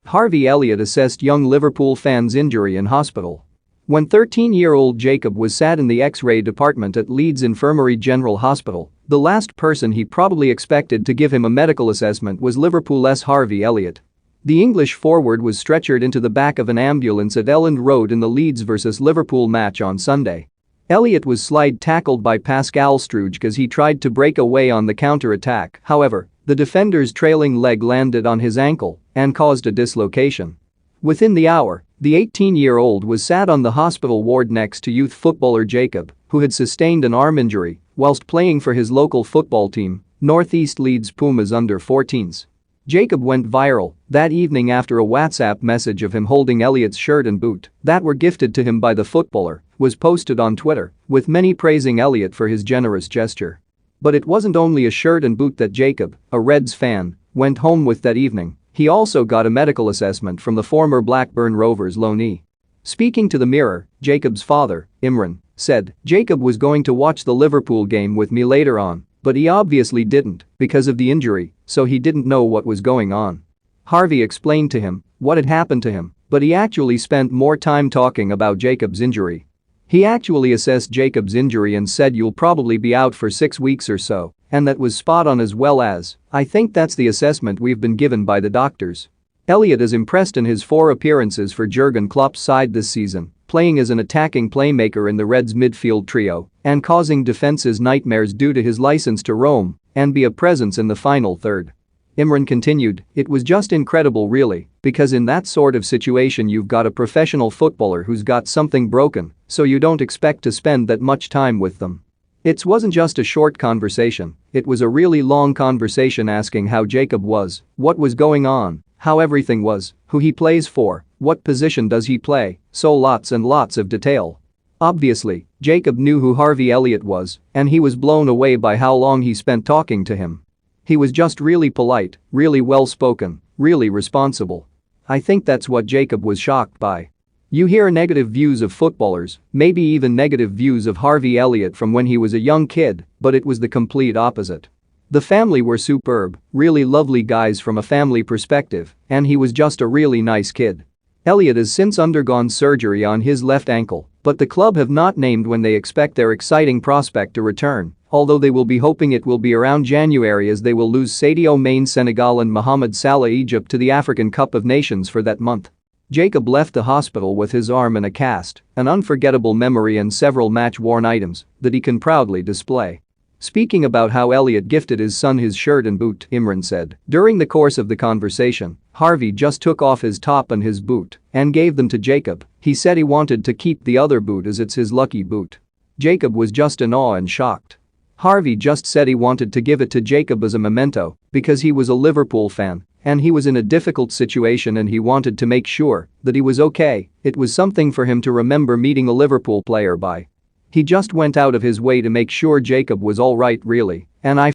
Harvey Elliott assessed young Liverpool fan's injury in hospital. When 13-year-old Jacob was sat in the X-ray department at Leeds Infirmary General Hospital, the last person he probably expected to give him a medical assessment was Liverpool's Harvey Elliott. The English forward was stretchered into the back of an ambulance at Elland Road in the Leeds vs Liverpool match on Sunday. Elliott was slide tackled by Pascal Struge as he tried to break away on the counter-attack. However, the defender's trailing leg landed on his ankle and caused a dislocation. Within the hour, the 18-year-old was sat on the hospital ward next to youth footballer Jacob, who had sustained an arm injury whilst playing for his local football team, North East Leeds Pumas under-14s. Jacob went viral that evening after a WhatsApp message of him holding Elliott's shirt and boot that were gifted to him by the footballer was posted on Twitter, with many praising Elliott for his generous gesture. But it wasn't only a shirt and boot that Jacob, a Reds fan, went home with that evening. He also got a medical assessment from the former Blackburn Rovers loanee. Speaking to the Mirror, Jacob's father, Imran, said, "Jacob was going to watch the Liverpool game with me later on, but he obviously didn't because of the injury, so he didn't know what was going on." Harvey explained to him what had happened to him, but he actually spent more time talking about Jacob's injury. He actually assessed Jacob's injury and said you'll probably be out for 6 weeks or so, and that was spot on as well as, "I think that's the assessment we've been given by the doctors." Elliott is impressed in his 4 appearances for Jurgen Klopp's side this season, playing as an attacking playmaker in the Reds' midfield trio and causing defenses nightmares due to his license to roam and be a presence in the final third. Imran continued, "It was just incredible really, because in that sort of situation you've got a professional footballer who's got something broken, so you don't expect to spend that much time with them." It wasn't just a short conversation, it was a really long conversation asking how Jacob was, what was going on, how everything was, who he plays for, what position does he play, so lots and lots of detail. Obviously, Jacob knew who Harvey Elliott was, and he was blown away by how long he spent talking to him. He was just really polite, really well-spoken, really responsible. I think that's what Jacob was shocked by. You hear negative views of footballers, maybe even negative views of Harvey Elliott from when he was a young kid, but it was the complete opposite. The family were superb, really lovely guys from a family perspective, and he was just a really nice kid. Elliott has since undergone surgery on his left ankle, but the club have not named when they expect their exciting prospect to return, although they will be hoping it will be around January as they will lose Sadio Mane Senegal and Mohamed Salah Egypt to the African Cup of Nations for that month. Jacob left the hospital with his arm in a cast, an unforgettable memory and several match-worn items that he can proudly display. Speaking about how Elliott gifted his son his shirt and boot, Imran said, "During the course of the conversation, Harvey just took off his top and his boot and gave them to Jacob. He said he wanted to keep the other boot as it's his lucky boot." Jacob was just in awe and shocked. Harvey just said he wanted to give it to Jacob as a memento because he was a Liverpool fan and he was in a difficult situation and he wanted to make sure that he was okay. It was something for him to remember meeting a Liverpool player by. He just went out of his way to make sure Jacob was all right really, and I